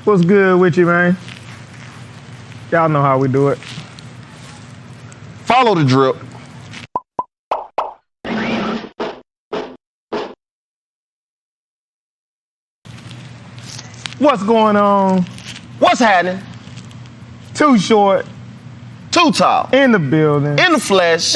What's good with you, man? Y'all know how we do it. Follow the drip. What's going on? What's happening? Too short. Too tall. In the building. In the flesh.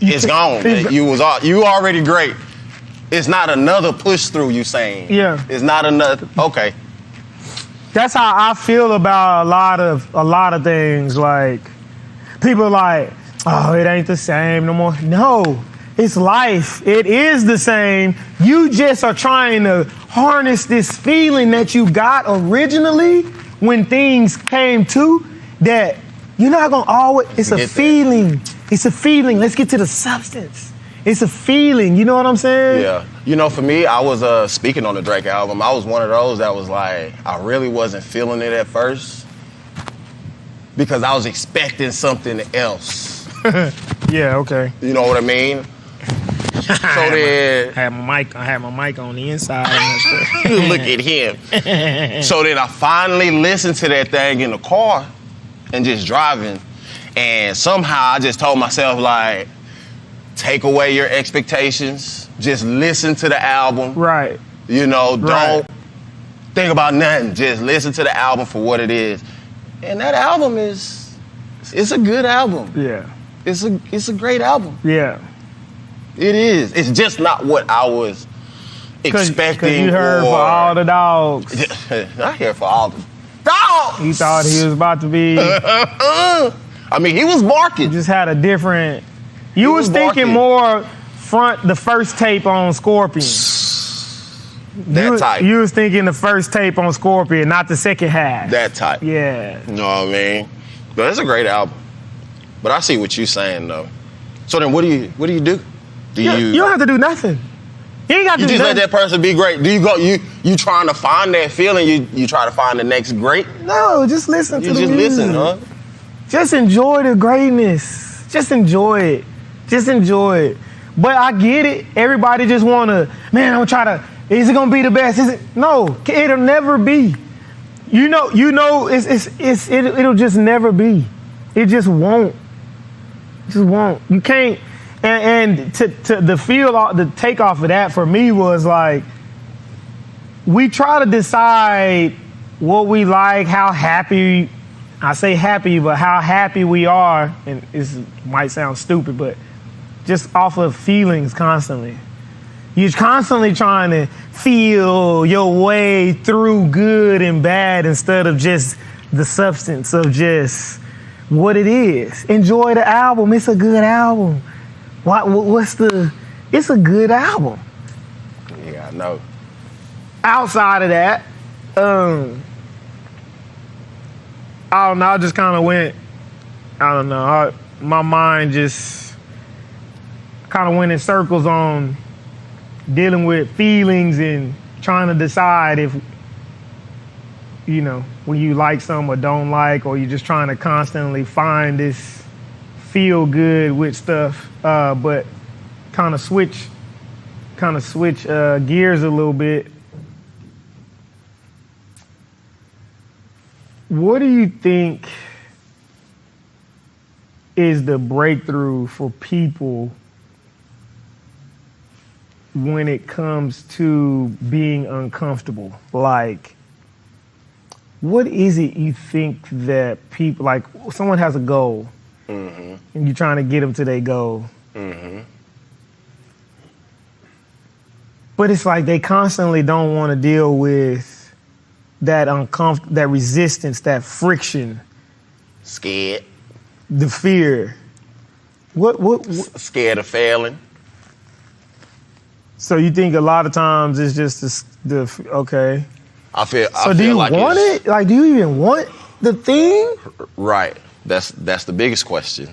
It's gone. You already great. It's not another push through, you saying. Yeah. It's not another, okay. That's how I feel about a lot of things. Like, people like, oh, it ain't the same no more. No, it's life. It is the same. You just are trying to harness this feeling that you got originally when things came to, that you're not gonna always, it's a feeling. It's a feeling. Let's get to the substance. It's a feeling. You know what I'm saying? Yeah. You know, for me, I was speaking on the Drake album. I was one of those that was like, I really wasn't feeling it at first because I was expecting something else. Yeah, okay. You know what I mean? So then I had my mic on the inside. look at him. So then I finally listened to that thing in the car and just driving. And somehow I just told myself, like, take away your expectations. Just listen to the album. Right. You know, don't think about nothing. Just listen to the album for what it is. And that album it's a good album. Yeah. It's a great album. Yeah. It is. It's just not what I was expecting. Cause you heard for all the dogs. I hear for all the dogs. He thought he was about to be. I mean, he was barking. You just had a different. You was thinking more the first tape on Scorpion. That type. You was thinking the first tape on Scorpion, not the second half. That type. Yeah. You know what I mean? But it's a great album. But I see what you're saying though. So then what do you do? You don't have to do nothing. You ain't got to You do just nothing. let that person be great. Do you go? You trying to find that feeling? You try to find the next great? No, just listen to You the just music. listen, huh? Just enjoy the greatness. Just enjoy it. Just enjoy it. But I get it. Everybody just wanna, man, I'm trying to, is it gonna be the best? Is it? No, it'll never be. You know, it'll just never be. It just won't. It just won't. You can't. And to the take off of that for me was like, we try to decide what we like, how happy, I say happy, but how happy we are, and it might sound stupid, but just off of feelings constantly. You're constantly trying to feel your way through good and bad instead of just the substance of just what it is. Enjoy the album. It's a good album. It's a good album. Yeah, I know. Outside of that, I don't know, I just kind of went, I don't know, my mind just kind of went in circles on dealing with feelings and trying to decide if, you know, when you like something or don't like, or you're just trying to constantly find this feel good with stuff, but kind of switch gears a little bit. What do you think is the breakthrough for people when it comes to being uncomfortable? Like, what is it you think that people, like someone has a goal and you're trying to get them to their goal, but it's like they constantly don't want to deal with that resistance, that friction, Scared. the fear. What? Scared of failing. So you think a lot of times it's just okay. I feel Do you like want it's- it? Like, do you even want the thing? Right. That's the biggest question.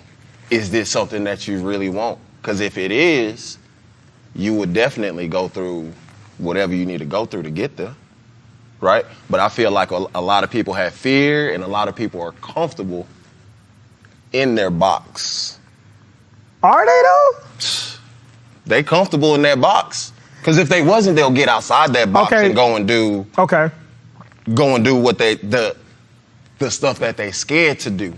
Is this something that you really want? Because if it is, you would definitely go through whatever you need to go through to get there. Right? But I feel like a lot of people have fear and a lot of people are comfortable in their box. Are they though? They comfortable in their box. Because if they wasn't, they'll get outside that box Okay. and go and do what the stuff that they scared to do.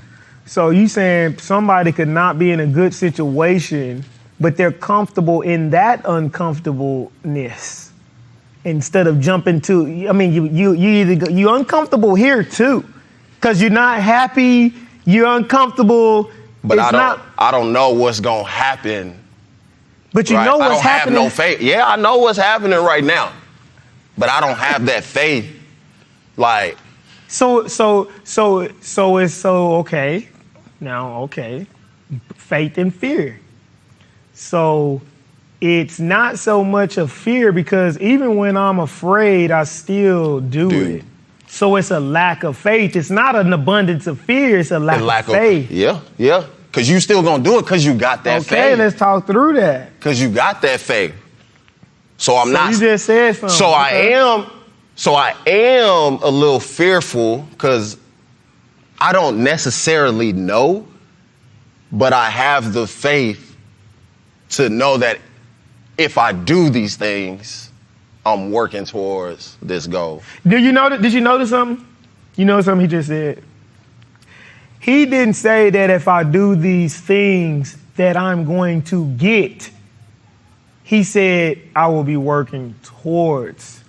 So you saying somebody could not be in a good situation, but they're comfortable in that uncomfortableness instead of jumping to. I mean, you're uncomfortable here too, because you're not happy. You're uncomfortable. But It's I don't know what's gonna happen. But you right? know I what's don't happening. have no faith. Yeah, I know what's happening right now, but I don't have that faith. Like, So it's okay. Now, okay. Faith and fear. So it's not so much of fear, because even when I'm afraid, I still do it. So it's a lack of faith. It's not an abundance of fear, it's a lack of faith. Yeah. Because you still gonna do it because you got that faith. Okay, let's talk through that. Because you got that faith. So I'm not. You just said something. So okay. I am a little fearful because I don't necessarily know, but I have the faith to know that if I do these things, I'm working towards this goal. Did you notice something? You know something he just said? He didn't say that if I do these things that I'm going to get. He said I will be working towards.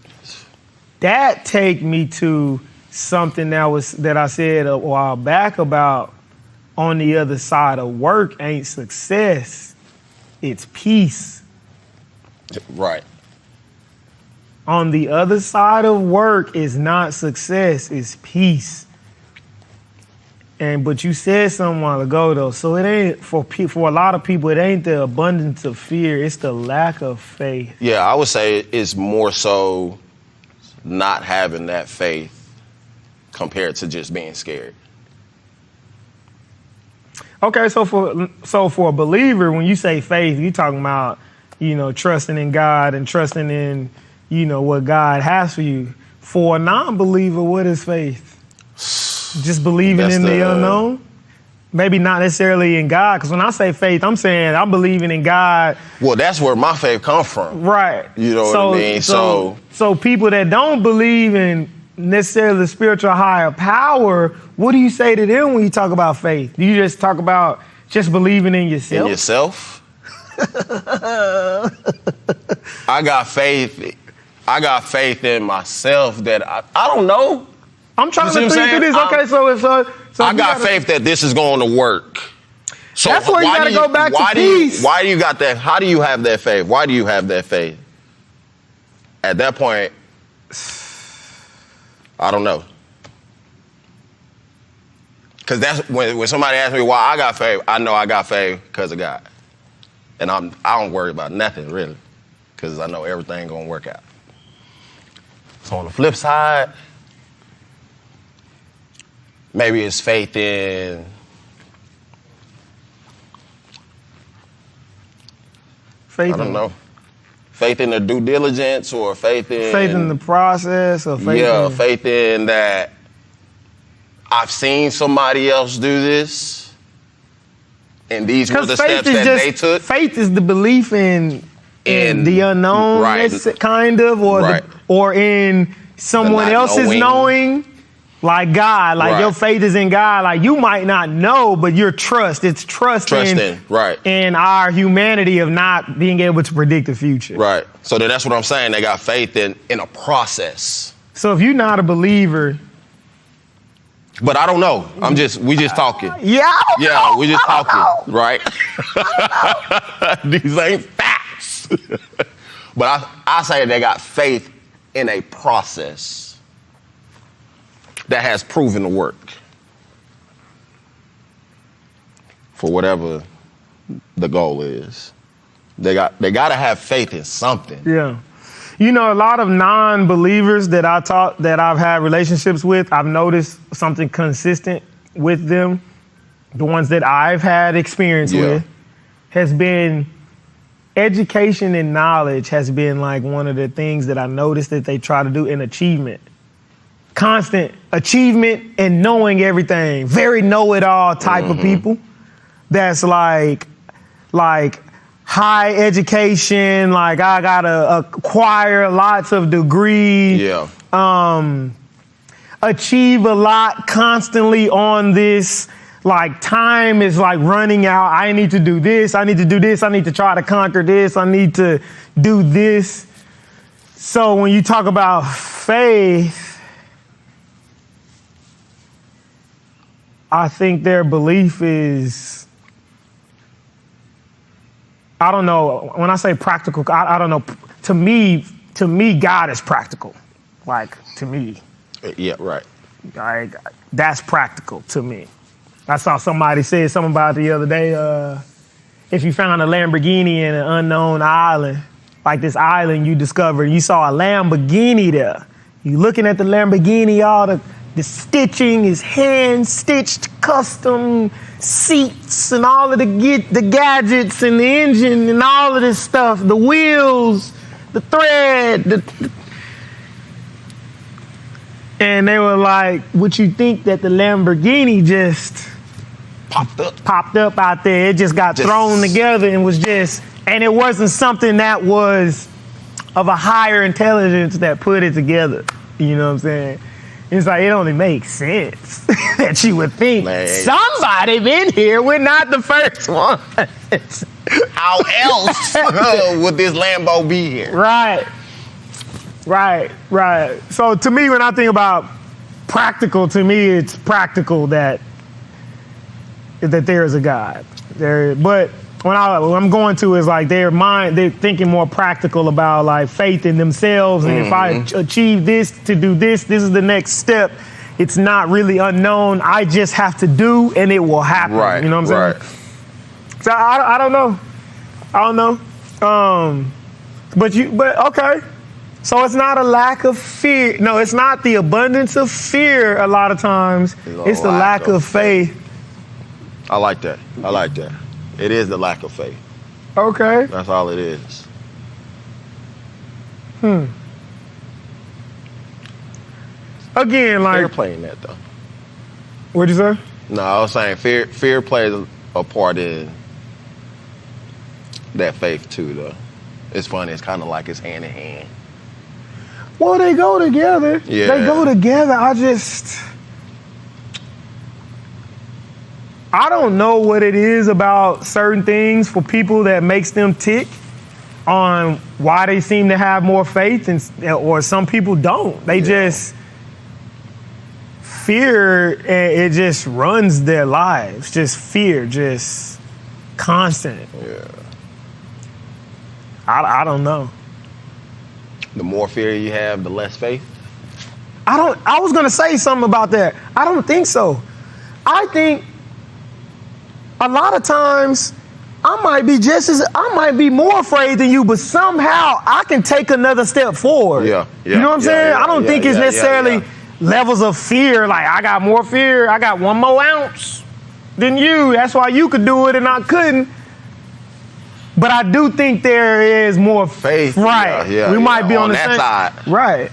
That take me to something that I said a while back about on the other side of work ain't success, it's peace. Right. On the other side of work is not success, it's peace. But you said something a while ago though, so it ain't for a lot of people, it ain't the abundance of fear, it's the lack of faith. Yeah, I would say it's more so not having that faith compared to just being scared. Okay, so for a believer, when you say faith, you're talking about, trusting in God and trusting in, what God has for you. For a non-believer, what is faith? Just believing in the unknown? Maybe not necessarily in God, because when I say faith, I'm saying I'm believing in God. Well, that's where my faith comes from. Right. You know what I mean? So people that don't believe in necessarily the spiritual higher power, what do you say to them when you talk about faith? Do you just talk about just believing in yourself? In yourself? I got faith in myself that I don't know. I'm trying to think through this. Okay, so I got faith that this is going to work. So that's where you got to go back to peace. Why do you got that? How do you have that faith? Why do you have that faith? At that point, I don't know. Because that's when somebody asks me why I got faith, I know I got faith because of God. And I don't worry about nothing, really, because I know everything going to work out. So on the flip side, maybe it's faith in I don't know. Faith in the due diligence, or faith in the process, or faith in that I've seen somebody else do this, and these were the steps that they took. Faith is the belief in the unknown, right, kind of, or right, or in someone else's knowing. Like God, like right, your faith is in God. Like you might not know, but your trust, it's trusting right, in our humanity of not being able to predict the future. Right. So that's what I'm saying. They got faith in a process. So if you're not a believer. But I don't know. We just talking. Yeah, we just talking, right? These ain't facts. But I say they got faith in a process that has proven to work for whatever the goal is. They got to have faith in something. Yeah. A lot of non-believers that I've had relationships with, I've noticed something consistent with them. The ones that I've had experience with has been education and knowledge has been like one of the things that I noticed that they try to do in achievement. Constant achievement and knowing everything. Very know-it-all type of people. That's like high education, like I gotta acquire lots of degrees. Yeah. Achieve a lot constantly on this. Like time is like running out. I need to do this. I need to do this. I need to try to conquer this. I need to do this. So when you talk about faith, I think their belief is, I don't know, when I say practical, I don't know. To me, God is practical. Like, to me. Yeah, right. Like, that's practical to me. I saw somebody say something about it the other day. If you found a Lamborghini in an unknown island, like this island you discovered, you saw a Lamborghini there. You looking at the Lamborghini, all the stitching is hand-stitched, custom seats and all of the gadgets and the engine and all of this stuff, the wheels, the thread. And they were like, would you think that the Lamborghini just popped up out there? It just got thrown together and was and it wasn't something that was of a higher intelligence that put it together. You know what I'm saying? It's like, it only makes sense that you would think somebody been here. We're not the first one. How else would this Lambo be here? Right. So to me, when I think about practical, to me, it's practical that there is a God. But what I'm going to is like they're thinking more practical about like faith in themselves. And if I achieve this, to do this, this is the next step. It's not really unknown. I just have to do and it will happen. Right. You know what I'm saying? So I don't know. But okay. So it's not a lack of fear. No, it's not the abundance of fear a lot of times. It's the lack of faith. I like that. I like that. It is the lack of faith. Okay. That's all it is. Again, like, Fear playing that though. what'd you say? No, I was saying fear plays a part in that faith too though. It's funny, it's kind of like it's hand in hand. Well, they go together. Yeah. They go together. I don't know what it is about certain things for people that makes them tick on why they seem to have more faith or some people don't. They just fear, and it just runs their lives. Just fear, just constant. Yeah. I don't know. The more fear you have, the less faith. I was gonna say something about that. I don't think so. I think a lot of times I might be more afraid than you, but somehow I can take another step forward. Yeah. You know what I'm saying? I don't think it's necessarily levels of fear. Like, I got more fear. I got 1 more ounce than you. That's why you could do it and I couldn't. But I do think there is more faith. Right. Yeah, we might be on the that same side. Right.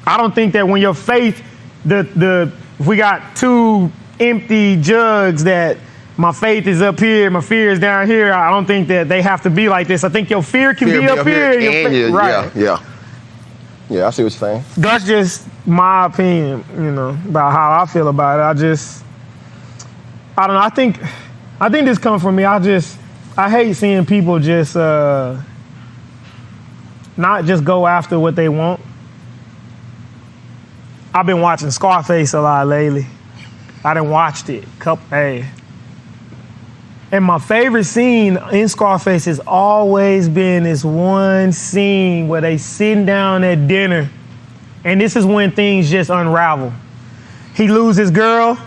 I don't think that when your faith, if we got 2 empty jugs that my faith is up here, my fear is down here, I don't think that they have to be like this. I think your fear can be up here. And your faith, right. Yeah, I see what you're saying. That's just my opinion, about how I feel about it. I don't know. I think this comes from me. I hate seeing people just not just go after what they want. I've been watching Scarface a lot lately. I done watched it. And my favorite scene in Scarface has always been this one scene where they sitting down at dinner, and this is when things just unravel. He loses his girl,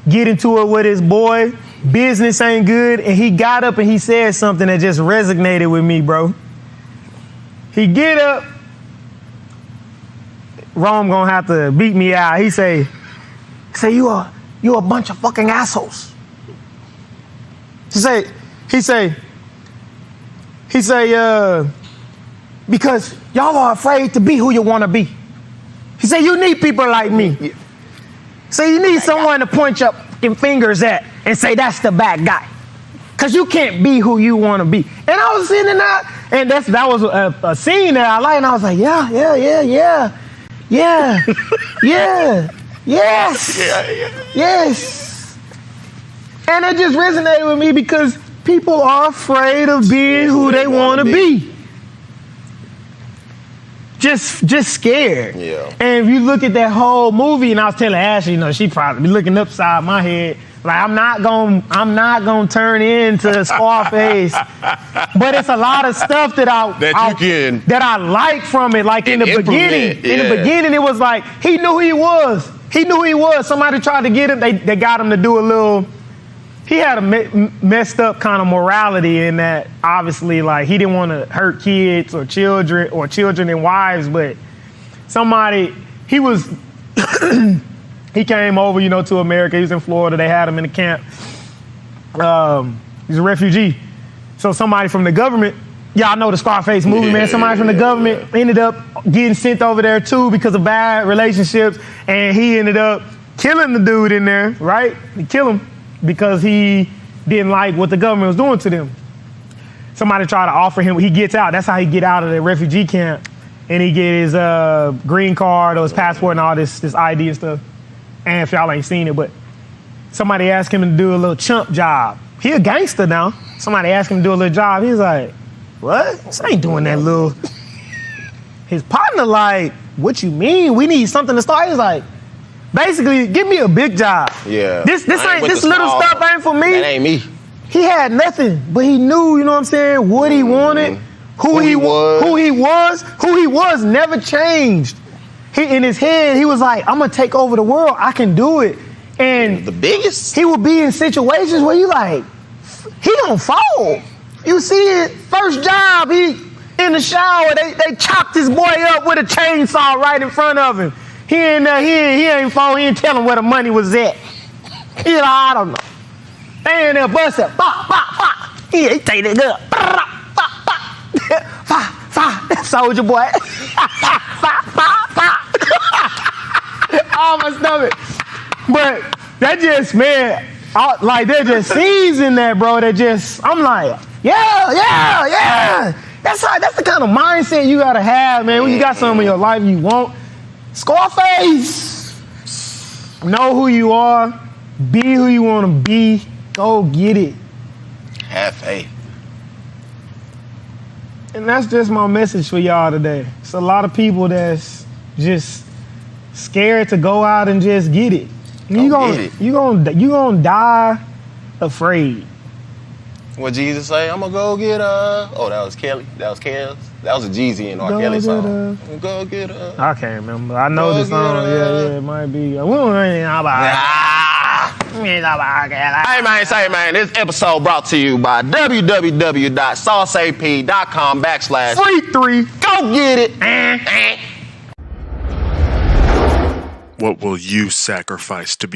get into it with his boy, business ain't good, and he got up and he said something that just resonated with me, bro. He get up, Rome gonna have to beat me out. He say, you a bunch of fucking assholes. He say, because y'all are afraid to be who you want to be. He said, you need people like me. So you need someone to point your fucking fingers at and say, that's the bad guy. Because you can't be who you want to be. And I was sitting there, and that was a scene that I liked, and I was like, yes. And it just resonated with me because people are afraid of being who they want to be. Just scared. Yeah. And if you look at that whole movie, and I was telling Ashley, she probably be looking upside my head. Like, I'm not gonna turn into Scarface. But it's a lot of stuff that I like from it. Like in the beginning. Yeah. In the beginning, it was like he knew who he was. Somebody tried to get him. They got him to do a little. He had a messed up kind of morality in that, obviously, like, he didn't want to hurt kids or children and wives, but he came over, to America. He was in Florida. They had him in the camp. He's a refugee. So somebody from the government, y'all know the Scarface movie, man. Somebody from the government ended up getting sent over there too because of bad relationships, and he ended up killing the dude in there, right? He killed him because he didn't like what the government was doing to them. Somebody tried to offer him, he gets out. That's how he get out of the refugee camp. And he get his green card or his passport and all this ID and stuff. And if y'all ain't seen it, but somebody asked him to do a little chump job. He a gangster now. Somebody asked him to do a little job. He's like, what? This ain't doing that little. His partner like, what you mean? We need something to start. He's like, basically, give me a big job. Yeah. This little stuff ain't for me. That ain't me. He had nothing, but he knew, what he wanted, who he was never changed. In his head, he was like, I'm gonna take over the world. I can do it. And the biggest. He would be in situations where you like, he don't fall. You see it, first job, he in the shower, they chopped his boy up with a chainsaw right in front of him. He ain't fall, he ain't tell him where the money was at. You know, I don't know. They in there busting. Pop, pop, pop. Yeah, he take that good. Pop, pop, pop. Pop, pop. That soldier boy. Pop, pop, pop. Oh, my stomach. But that just, man, like, there's just scenes in there, bro, that just, I'm like, yeah. That's the kind of mindset you gotta have, man. When you got something in your life you want. Scarface. Know who you are. Be who you want to be. Go get it. Have faith. And that's just my message for y'all today. It's a lot of people that's just scared to go out and just get it. You gonna die afraid. What Jesus say? I'm gonna go get her. Oh, that was Kelly. That was Kels. That was a Jeezy and R. Kelly song. Go get her. I can't remember. I know the song. Yeah, it might be. We don't know about Hey man, this episode brought to you by www.sauceap.com/free3. Go get it. What will you sacrifice to be